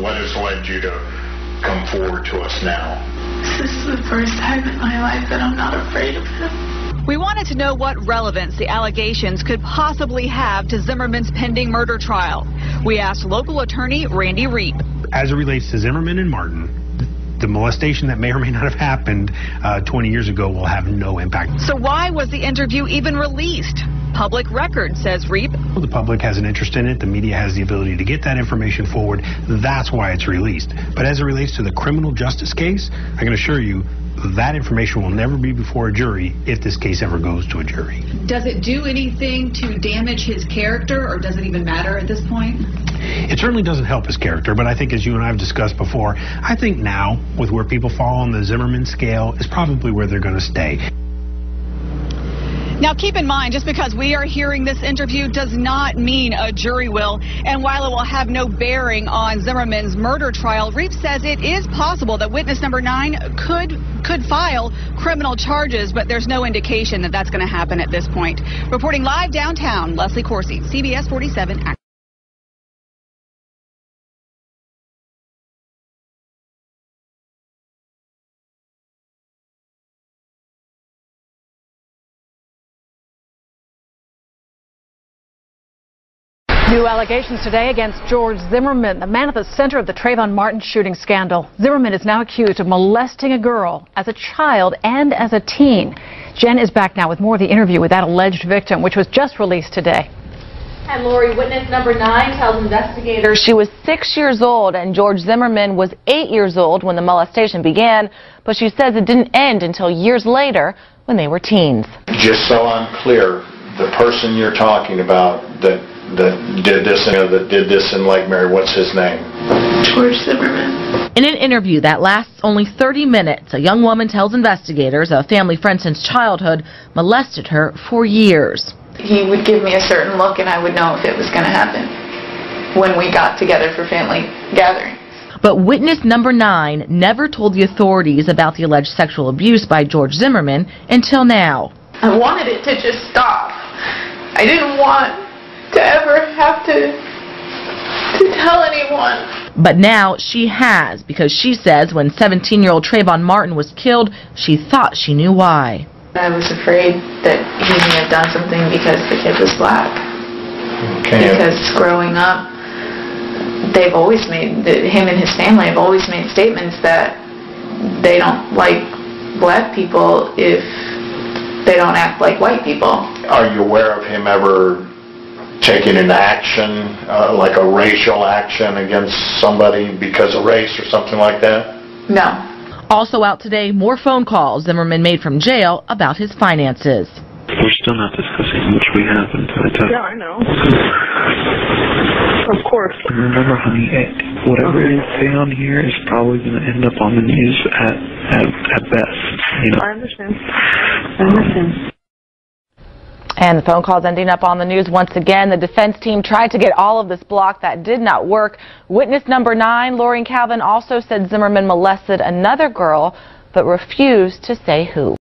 what has led you to come forward to us now? This is the first time in my life that I'm not afraid of him. We wanted to know what relevance the allegations could possibly have to Zimmerman's pending murder trial. We asked local attorney Randy Reep. As it relates to Zimmerman and Martin, the molestation that may or may not have happened 20 years ago will have no impact. So why was the interview even released? Public record, says Reep. The public has an interest in it. The media has the ability to get that information forward. That's why it's released. But as it relates to the criminal justice case, I can assure you that information will never be before a jury if this case ever goes to a jury. Does it do anything to damage his character, or does it even matter at this point? It certainly doesn't help his character, but I think, as you and I have discussed before, I think now, with where people fall on the Zimmerman scale, is probably where they're going to stay. Now, keep in mind, just because we are hearing this interview does not mean a jury will. And while it will have no bearing on Zimmerman's murder trial, Reep says it is possible that witness number 9 could file criminal charges, but there's no indication that that's going to happen at this point. Reporting live downtown, Leslie Corsi, CBS 47. New allegations today against George Zimmerman, the man at the center of the Trayvon Martin shooting scandal. Zimmerman is now accused of molesting a girl as a child and as a teen. Jen is back now with more of the interview with that alleged victim, which was just released today. And Lori, witness number 9 tells investigators she was 6 years old and George Zimmerman was 8 years old when the molestation began, but she says it didn't end until years later when they were teens. Just so I'm clear, the person you're talking about that did this in Lake Mary, what's his name? George Zimmerman. In an interview that lasts only 30 minutes, a young woman tells investigators a family friend since childhood molested her for years. He would give me a certain look and I would know if it was going to happen when we got together for family gatherings. But witness number 9 never told the authorities about the alleged sexual abuse by George Zimmerman until now. I wanted it to just stop. I didn't want to ever have to tell anyone. But now she has, because she says when 17-year-old Trayvon Martin was killed, she thought she knew why. I was afraid that he may have done something because the kid was black. Okay. Because growing up, they've always made, him and his family have always made statements that they don't like black people if they don't act like white people. Are you aware of him ever taking an action, like a racial action against somebody because of race or something like that? No. Also out today, more phone calls Zimmerman made from jail about his finances. We're still not discussing which we haven't. Yeah, I know. Of course. Remember, honey, whatever you say on here is probably going to end up on the news at best. You know? I understand. I understand. And the phone calls ending up on the news once again. The defense team tried to get all of this blocked. That did not work. Witness number 9, Lori Calvin, also said Zimmerman molested another girl, but refused to say who.